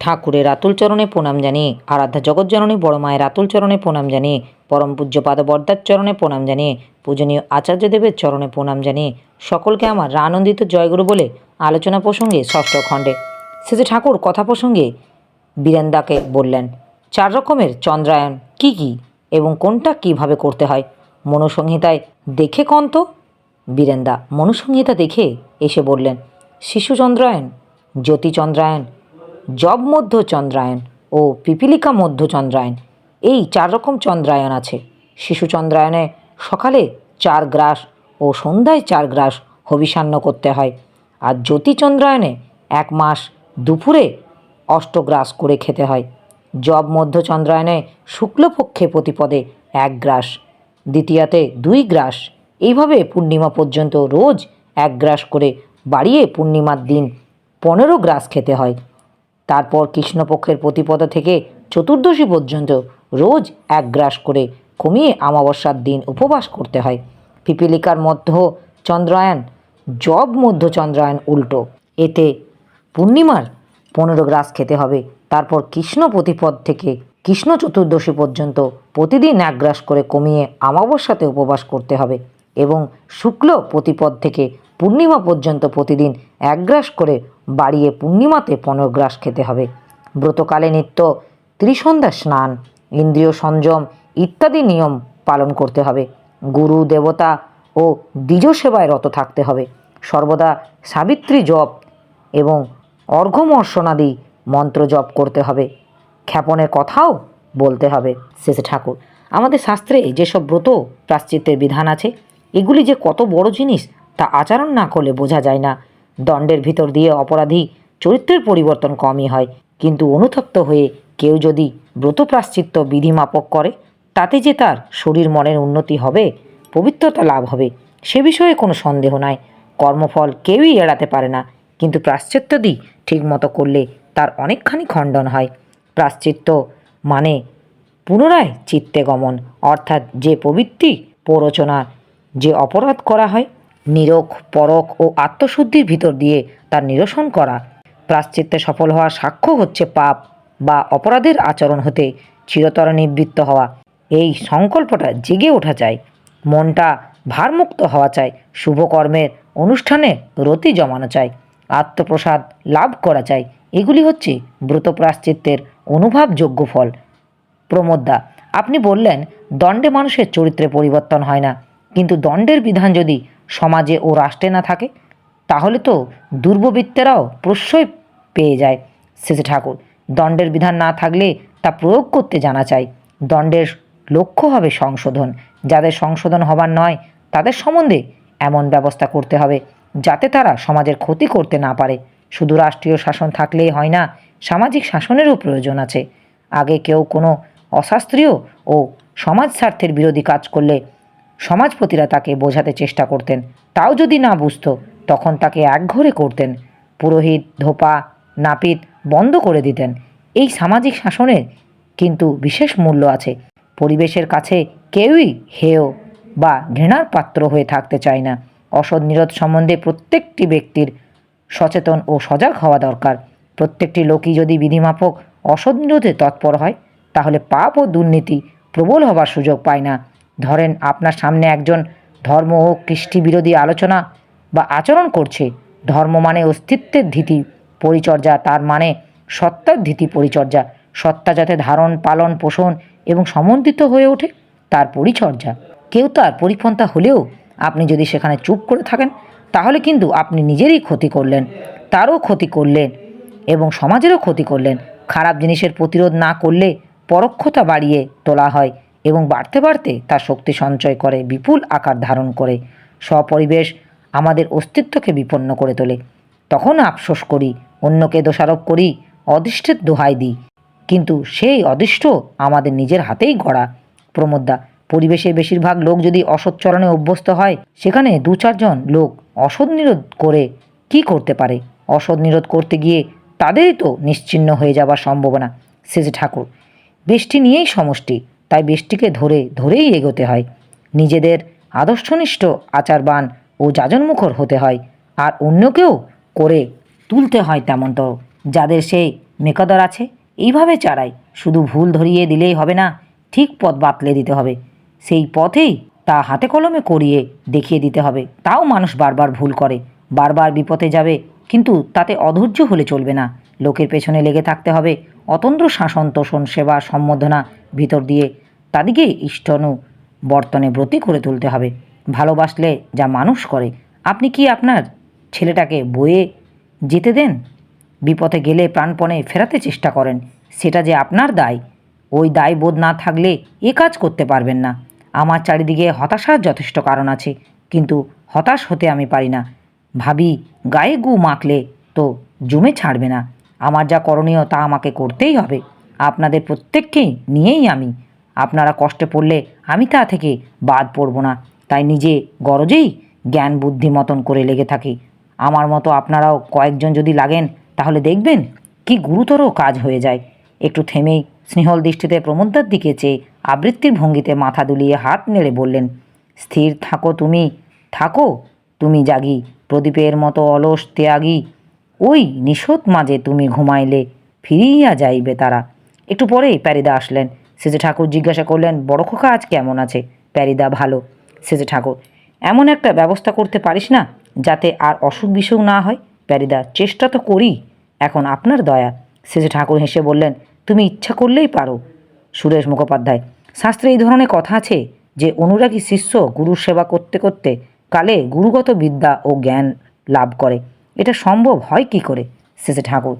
ঠাকুরের আতুল চরণে প্রণাম জানিয়ে, আরাধ্যা জগৎজননী বড় মায়ের আতুল চরণে প্রণাম জানিয়ে, পরম পূজ্যপাদ বরদার চরণে প্রণাম জানিয়ে, পূজনীয় আচার্যদেবের চরণে প্রণাম জানিয়ে সকলকে আমার আনন্দিত জয়গুরু বলে আলোচনা প্রসঙ্গে ষষ্ঠ খণ্ডে শেষে ঠাকুর কথা প্রসঙ্গে বীরেন্দাকে বললেন, 4 রকমের চন্দ্রায়ন কি কি এবং কোনটা কিভাবে করতে হয় মনুসংহিতায় দেখে কন তো। বীরেন্দা মনুসংহিতা দেখে এসে বললেন, শিশু চন্দ্রায়ন, জ্যোতি চন্দ্রায়ন, জব মধ্য চন্দ্রায়ন ও পিপিলিকা মধ্য চন্দ্রায়ন, এই 4 রকম চন্দ্রায়ন আছে। শিশু চন্দ্রায়নে সকালে 4 গ্রাস ও সন্ধ্যায় 4 গ্রাস হবিষান্ন করতে হয়, আর জ্যোতি চন্দ্রায়নে 1 মাস দুপুরে 8 গ্রাস করে খেতে হয়। জব মধ্য চন্দ্রায়নে শুক্লপক্ষে প্রতিপদে 1 গ্রাস, দ্বিতীয়াতে 2 গ্রাস, এইভাবে পূর্ণিমা পর্যন্ত রোজ 1 গ্রাস করে বাড়িয়ে পূর্ণিমার দিন 15 গ্রাস খেতে হয়। তারপর কৃষ্ণপক্ষের প্রতিপদ থেকে চতুর্দশী পর্যন্ত রোজ 1 গ্রাস করে কমিয়ে অমাবস্যার দিন উপবাস করতে হয়। পিপিলিকার মধ্য চন্দ্রায়ন জব মধ্য চন্দ্রায়ন উল্টো, এতে পূর্ণিমার 15 গ্রাস খেতে হবে। তারপর কৃষ্ণ প্রতিপদ থেকে কৃষ্ণ চতুর্দশী পর্যন্ত প্রতিদিন 1 গ্রাস করে কমিয়ে অমাবস্যাতে উপবাস করতে হবে এবং শুক্ল প্রতিপদ থেকে পূর্ণিমা পর্যন্ত প্রতিদিন 1 গ্রাস করে বাড়িয়ে পূর্ণিমাতে 15 গ্রাস খেতে হবে। ব্রতকালে নিত্য ত্রিসন্ধ্যা স্নান, ইন্দ্রিয় সংযম ইত্যাদি নিয়ম পালন করতে হবে। গুরু দেবতা ও দ্বিজ সেবায় রত থাকতে হবে। সর্বদা সাবিত্রী জপ এবং অর্ঘ্যমর্শনাদি মন্ত্র জপ করতে হবে। ক্ষেপণের কথাও বলতে হবে। শেষে ঠাকুর, আমাদের শাস্ত্রে যেসব ব্রত প্রায়শ্চিত্তের বিধান আছে, এগুলি যে কত বড় জিনিস তা আচরণ না করলে বোঝা যায় না। দণ্ডের ভিতর দিয়ে অপরাধী চরিত্রের পরিবর্তন কমই হয়, কিন্তু অনুতপ্ত হয়ে কেউ যদি ব্রত প্রায়শ্চিত্ত বিধিমাপক করে, তাতে যে তার শরীর মনের উন্নতি হবে, পবিত্রতা লাভ হবে, সে বিষয়ে কোনো সন্দেহ নাই। কর্মফল কেউই এড়াতে পারে না, কিন্তু প্রায়শ্চিত্তাদি ঠিক মতো করলে তার অনেকখানি খণ্ডন হয়। প্রায়শ্চিত্ত মানে পুনরায় চিত্তে গমন, অর্থাৎ যে প্রবৃত্তি প্ররোচনা যে অপরাধ করা হয়, নিরোখ পরখ ও আত্মশুদ্ধির ভিতর দিয়ে তার নিরসন করা। প্রায়শ্চিত্তে সফল হওয়ার সাক্ষ্য হচ্ছে পাপ বা অপরাধের আচরণ হতে চিরতরে নিবৃত্ত হওয়া। এই সংকল্পটা জেগে ওঠা চাই, মনটা ভারমুক্ত হওয়া চাই, শুভকর্মের অনুষ্ঠানে রতি জমানো চাই, আত্মপ্রসাদ লাভ করা চাই। এগুলি হচ্ছে ব্রত প্রায়শ্চিত্তের অনুভবযোগ্য ফল। প্রমোদদা, আপনি বললেন দণ্ডে মানুষের চরিত্রে পরিবর্তন হয় না, কিন্তু দণ্ডের বিধান যদি সমাজে ও রাষ্ট্রে না থাকে, তাহলে তো দুর্বৃত্তেরাও প্রশ্রয় পেয়ে যায়। শেষে ঠাকুর, দণ্ডের বিধান না থাকলে তা প্রয়োগ করতে জানা চাই। দণ্ডের লক্ষ্য হবে সংশোধন, যাদের সংশোধন হবার নয় তাদের সম্বন্ধে এমন ব্যবস্থা করতে হবে যাতে তারা সমাজের ক্ষতি করতে না পারে। শুধু রাষ্ট্রীয় শাসন থাকলেই হয় না, সামাজিক শাসনেরও প্রয়োজন আছে। আগে কেউ কোনো অশাস্ত্রীয় ও সমাজ স্বার্থের বিরোধী কাজ করলে সমাজপতিরা তাকে বোঝাতে চেষ্টা করতেন, তাও যদি না বুঝতো তখন তাকে একঘরে করতেন, পুরোহিত ধোপা নাপিত বন্ধ করে দিতেন। এই সামাজিক শাসনের কিন্তু বিশেষ মূল্য আছে। পরিবেশের কাছে কেউই হেয় বা ঘৃণার পাত্র হয়ে থাকতে চায় না। অসৎ নিরোধ সম্বন্ধে প্রত্যেকটি ব্যক্তির সচেতন ও সজাগ হওয়া দরকার। প্রত্যেকটি লোকই যদি বিধিমাফক অসৎ নিরোধে তৎপর হয়, তাহলে পাপ ও দুর্নীতি প্রবল হবার সুযোগ পায় না। ধরেন আপনার সামনে একজন ধর্ম ও কৃষ্টি বিরোধী আলোচনা বা আচরণ করছে। ধর্ম মানে অস্তিত্বের ধিতি পরিচর্যা, তার মানে সত্তার ধিতি পরিচর্যা। সত্তা যাতে ধারণ পালন পোষণ এবং সমন্বিত হয়ে ওঠে, তার পরিচর্যা। কেউ তার পরিপন্থা হলেও আপনি যদি সেখানে চুপ করে থাকেন, তাহলে কিন্তু আপনি নিজেরই ক্ষতি করলেন, তারও ক্ষতি করলেন এবং সমাজেরও ক্ষতি করলেন। খারাপ জিনিসের প্রতিরোধ না করলে পরোক্ষতা বাড়িয়ে তোলা হয় এবং বাড়তে বাড়তে তার শক্তি সঞ্চয় করে বিপুল আকার ধারণ করে স্বপরিবেশ আমাদের অস্তিত্বকে বিপন্ন করে তোলে। তখন আফসোস করি, অন্যকে দোষারোপ করি, অদৃষ্টের দোহাই দিই, কিন্তু সেই অদৃষ্ট আমাদের নিজের হাতেই গড়া। প্রমোদদা, পরিবেশের বেশিরভাগ লোক যদি অসৎ চরণে অভ্যস্ত হয়, সেখানে 2-4 জন লোক অসৎ নিরোধ করে কি করতে পারে? অসৎ নিরোধ করতে গিয়ে তাদেরই তো নিশ্চিহ্ন হয়ে যাবার সম্ভাবনা। শেষে ঠাকুর, ব্যষ্টি নিয়েই সমষ্টি, তাই ব্যষ্টিকে ধরেই এগোতে হয়। নিজেদের আদর্শনিষ্ঠ আচারবান ও যাজনমুখর হতে হয়, আর অন্যকেও করে তুলতে হয় তেমনতর যাদের সেই মেকাদার আছে, এইভাবে চারাই, শুধু ভুল ধরিয়ে দিলেই হবে না, ঠিক পথ বাতলে দিতে হবে। সেই পথেই তা হাতে কলমে করিয়ে দেখিয়ে দিতে হবে। তাও মানুষ বারবার ভুল করে, বারবার বিপথে যাবে, কিন্তু তাতে অধৈর্য হলে চলবে না। লোকের পেছনে লেগে থাকতে হবে, অতন্দ্র শাসন তোষণ সেবা সম্বোধনা ভিতর দিয়ে তাদিকে বর্তনে ব্রতী করে তুলতে হবে। ভালোবাসলে যা মানুষ করে, আপনি কি আপনার ছেলেটাকে বয়ে যেতে দেন? বিপথে গেলে প্রাণপণে ফেরাতে চেষ্টা করেন, সেটা যে আপনার দায়। ওই দায়বোধ না থাকলে এ কাজ করতে পারবেন না। আমার চারিদিকে হতাশার যথেষ্ট কারণ আছে, কিন্তু হতাশ হতে আমি পারি না। ভাবি গায়ে গু মাখলে তো জমে ছাড়বে না। আমার যা করণীয় তা আমাকে করতেই হবে। আপনাদের প্রত্যেককেই নিয়েই আমি। আপনারা কষ্টে পড়লে আমি তা থেকে বাদ পড়ব না, তাই নিজে গরজেই জ্ঞান বুদ্ধি মতন করে লেগে থাকি। আমার মতো আপনারাও কয়েকজন যদি লাগেন, তাহলে দেখবেন কি গুরুতর কাজ হয়ে যায়। একটু থেমেই স্নেহল দৃষ্টিতে প্রমোদদার দিকে চেয়ে আবৃত্তির ভঙ্গিতে মাথা দুলিয়ে হাত নেড়ে বললেন, স্থির থাকো তুমি, থাকো তুমি জাগি, প্রদীপের মতো অলস ত্যাগী। ওই নিশোত মাঝে তুমি ঘুমাইলে ফিরিয়া যাইবে তারা। একটু পরেই প্যারিদা আসলেন। সেজে ঠাকুর জিজ্ঞাসা করলেন, বড় খোকা আজ কেমন আছে? প্যারিদা, ভালো। সেজে ঠাকুর, এমন একটা ব্যবস্থা করতে পারিস না যাতে আর অসুখ বিসুখ না হয়? প্যারিদা, চেষ্টা তো করি, এখন আপনার দয়া। সেজে ঠাকুর হেসে বললেন, তুমি ইচ্ছা করলেই পারো। সুরেশ মুখোপাধ্যায়, শাস্ত্রে এই ধরনের কথা আছে যে অনুরাগী শিষ্য গুরুর সেবা করতে করতে কালে গুরুগত বিদ্যা ও জ্ঞান লাভ করে। এটা সম্ভব হয় কি করে? শেষে ঠাকুর,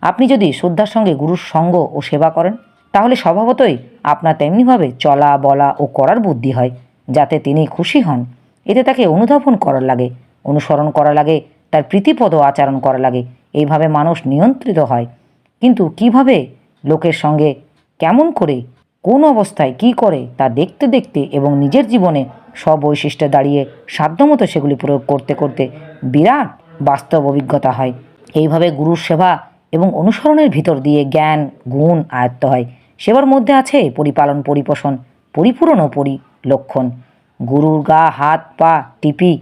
আপনি যদি শ্রদ্ধার সঙ্গে গুরুর সঙ্গ ও সেবা করেন, তাহলে স্বভাবতই আপনার তেমনিভাবে চলা বলা ও করার বুদ্ধি হয়, যাতে তিনি খুশি হন। এতে তাকে অনুধাবন করার লাগে, অনুসরণ করা লাগে, তার প্রীতিপদ আচরণ করা লাগে। এইভাবে মানুষ নিয়ন্ত্রিত হয়। কিন্তু কিভাবে, লোকের সঙ্গে কেমন করে, কোন অবস্থায় কি করে, তা দেখতে দেখতে এবং নিজের জীবনে সব বৈশিষ্ট্যে দাঁড়িয়ে সাধ্যমতো সেগুলি প্রয়োগ করতে করতে বিরাট বাস্তব অভিজ্ঞতা হয়। এইভাবে গুরুর সেবা এবং অনুসরণের ভিতর দিয়ে জ্ঞান গুণ আয়ত্ত হয়। সেবার মধ্যে আছে পরিপালন, পরিপোষণ, পরিপূরণ ও পরিলক্ষণ। গুরুর গা হাত পা টিপি,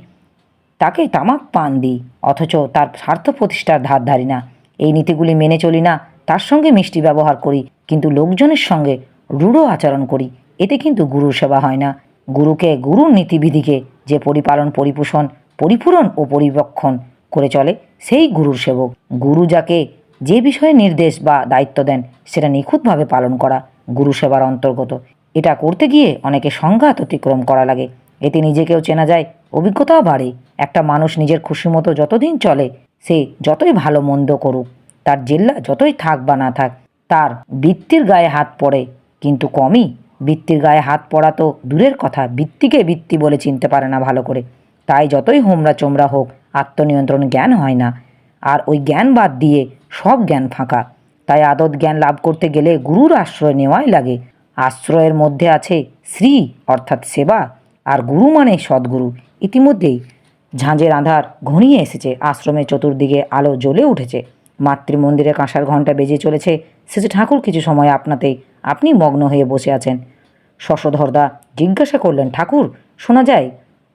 তাকে তামাক পান দিই, অথচ তার স্বার্থ প্রতিষ্ঠার ধার ধারি না। এই নীতিগুলি মেনে চলি না, তার সঙ্গে মিষ্টি ব্যবহার করি, কিন্তু লোকজনের সঙ্গে রূঢ় আচরণ করি। এতে কিন্তু গুরুর সেবা হয় না। গুরুকে, গুরুর নীতিবিধিকে যে পরিপালন, পরিপোষণ, পরিপূরণ ও পরিবক্ষণ করে চলে, সেই গুরুর সেবক। গুরু যাকে যে বিষয়ে নির্দেশ বা দায়িত্ব দেন, সেটা নিখুঁতভাবে পালন করা গুরু সেবার অন্তর্গত। এটা করতে গিয়ে অনেকে সংঘাত অতিক্রম করা লাগে। এতে নিজেকেও চেনা যায়, অভিজ্ঞতাও বাড়ে। একটা মানুষ নিজের খুশি মতো যতদিন চলে, সে যতই ভালো মন্দ করুক, তার জেল্লা যতই থাক বা না থাক, তার বৃত্তির গায়ে হাত পড়ে কিন্তু কমই। বৃত্তির গায়ে হাত পড়া তো দূরের কথা, বৃত্তিকে বৃত্তি বলে চিনতে পারে না ভালো করে। তাই যতই হোমরা চোমরা হোক, আত্মনিয়ন্ত্রণ জ্ঞান হয় না। আর ওই জ্ঞান বাদ দিয়ে সব জ্ঞান ফাঁকা। তাই আদত জ্ঞান লাভ করতে গেলে গুরুর আশ্রয় নেওয়াই লাগে। আশ্রয়ের মধ্যে আছে শ্রী অর্থাৎ সেবা, আর গুরু মানে সদ্গুরু। ইতিমধ্যেই ঝাঁঝের আঁধার ঘনিয়ে এসেছে, আশ্রমের চতুর্দিকে আলো জ্বলে উঠেছে, মাতৃমন্দিরে কাঁসার ঘণ্টা বেজে চলেছে। শেষে ঠাকুর কিছু সময় আপনাতেই আপনি মগ্ন হয়ে বসে আছেন। শশধরদা জিজ্ঞাসা করলেন, ঠাকুর, শোনা যায়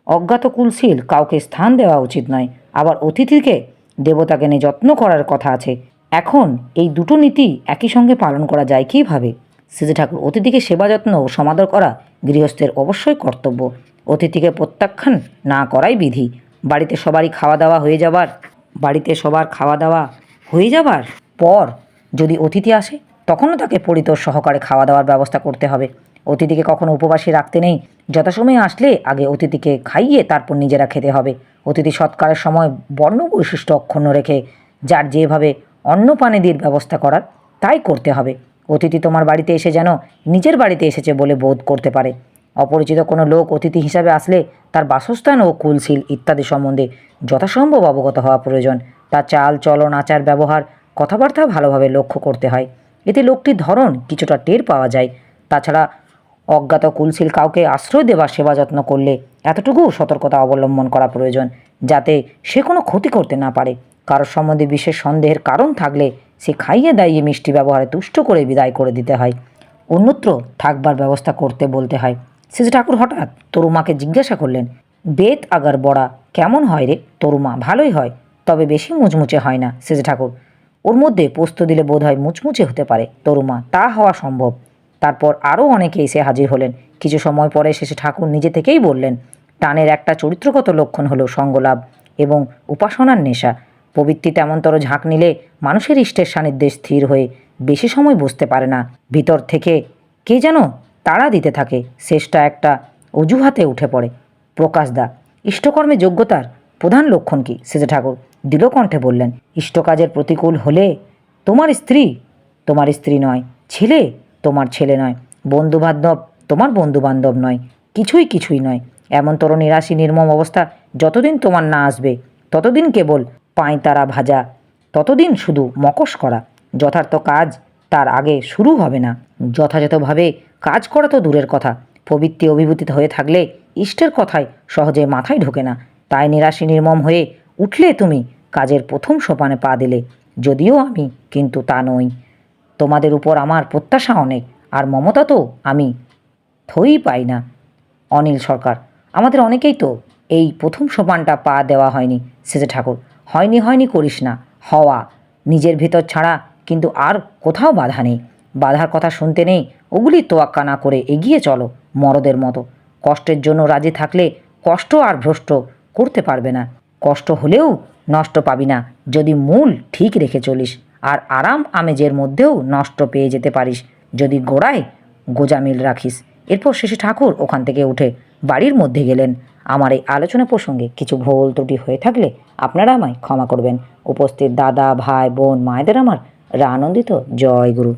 অজ্ঞাত কুলশীল কাউকে স্থান দেওয়া উচিত নয়, আবার অতিথিকে দেবতাকে নিয়ে যত্ন করার কথা আছে। এখন এই দুটো নীতি একই সঙ্গে পালন করা যায় কীভাবে? শ্রী ঠাকুর, অতিথিকে সেবা যত্ন ও সমাদর করা গৃহস্থের অবশ্যই কর্তব্য। অতিথিকে প্রত্যাখ্যান না করাই বিধি। বাড়িতে সবার খাওয়া দাওয়া হয়ে যাবার পর যদি অতিথি আসে, তখনও তাকে পরিতোষ সহকারে খাওয়া দাওয়ার ব্যবস্থা করতে হবে। অতিথিকে কখনো উপবাসী রাখতে নেই। যথাসময়ে আসলে আগে অতিথিকে খাইয়ে তারপর নিজেরা খেতে হবে। অতিথি সৎকারের সময় বর্ণ বৈশিষ্ট্য অক্ষুণ্ণ রেখে যার যেভাবে অন্নপানেদের ব্যবস্থা করার তাই করতে হবে। অতিথি তোমার বাড়িতে এসে যেন নিজের বাড়িতে এসেছে বলে বোধ করতে পারে। অপরিচিত কোনো লোক অতিথি হিসাবে আসলে তার বাসস্থান ও কুলশীল ইত্যাদি সম্বন্ধে যথাসম্ভব অবগত হওয়া প্রয়োজন। তার চাল চলন, আচার ব্যবহার, কথাবার্তা ভালোভাবে লক্ষ্য করতে হয়। এতে লোকটির ধরন কিছুটা টের পাওয়া যায়। তাছাড়া অজ্ঞাত কুলশীল কাউকে আশ্রয় দেবার সেবা যত্ন করলে এতটুকু সতর্কতা অবলম্বন করা প্রয়োজন, যাতে সে কোনো ক্ষতি করতে না পারে। কারোর সম্বন্ধে বিশেষ সন্দেহের কারণ থাকলে সে খাইয়ে দাইয়ে মিষ্টি ব্যবহারে তুষ্ট করে বিদায় করে দিতে হয়। অন্যত্র থাকবার ব্যবস্থা করতে বলতে হয়। শেষে ঠাকুর হঠাৎ তরুমাকে জিজ্ঞাসা করলেন, বেত আগার বড়া কেমন হয় রে? তরুমা, ভালোই হয়, তবে বেশি মুচমুচে হয় না। শেষে ঠাকুর, ওর মধ্যে পোস্ত দিলে বোধহয় মুচমুচে হতে পারে। তরুমা, তা হওয়া সম্ভব। তারপর আরও অনেকে এসে হাজির হলেন। কিছু সময় পরে শেষে ঠাকুর নিজে থেকেই বললেন, টানের একটা চরিত্রগত লক্ষণ হলো সঙ্গলাভ এবং উপাসনার নেশা। প্রবৃত্তি তেমনতর ঝাঁক নিলে মানুষের ইষ্টের সান্নিধ্যে স্থির হয়ে বেশি সময় বসতে পারে না। ভিতর থেকে কে যেন তাড়া দিতে থাকে। শেষটা একটা অজুহাতে উঠে পড়ে। প্রকাশদা, ইষ্টকর্মে যোগ্যতার প্রধান লক্ষণ কি? শেষে ঠাকুর দৃঢ় কণ্ঠে বললেন, ইষ্টকাজের প্রতিকূল হলে তোমার স্ত্রী নয়, ছেলে তোমার ছেলে নয়, বন্ধুবান্ধব তোমার বন্ধুবান্ধব নয়, কিছুই নয়। এমনতর নিরাশী নির্মম অবস্থা যতদিন তোমার না আসবে ততদিন কেবল পাঁয়তারা ভাজা, ততদিন শুধু মকস করা। যথার্থ কাজ তার আগে শুরু হবে না। যথাযথভাবে কাজ করা তো দূরের কথা, প্রবৃত্তি অভিভূত হয়ে থাকলে ইষ্টের কথায় সহজে মাথায় ঢোকে না। তাই নিরাশী নির্মম হয়ে উঠলে তুমি কাজের প্রথম সোপানে পা দিলে। যদিও আমি কিন্তু তা নই। তোমাদের উপর আমার প্রত্যাশা অনেক, আর মমতা তো আমি থই পাই না। অনিল সরকার, আমাদের অনেকেই তো এই প্রথম সোপানটা পা দেওয়া হয়নি। শেষে ঠাকুর, হয়নি করিস না, হওয়া নিজের ভিতর ছাড়া কিন্তু আর কোথাও বাধা নেই। বাধার কথা শুনতে নেই, ওগুলি তোয়াক্কা না করে এগিয়ে চলো মরদের মতো। কষ্টের জন্য রাজি থাকলে কষ্ট আর ভ্রষ্ট করতে পারবে না। কষ্ট হলেও নষ্ট পাবি না যদি মূল ঠিক রেখে চলিস, আর আরাম আমেজের মধ্যেও নষ্ট পেয়ে যেতে পারিস যদি গোড়ায় গোজামিল রাখিস। এরপর শেষে ঠাকুর ওখান থেকে উঠে বাড়ির মধ্যে গেলেন। আমার এই আলোচনা প্রসঙ্গে কিছু ভুল ত্রুটি হয়ে থাকলে আপনারা আমায় ক্ষমা করবেন। উপস্থিত দাদা, ভাই, বোন, মায়েদের আমার আনন্দিত জয় গুরু।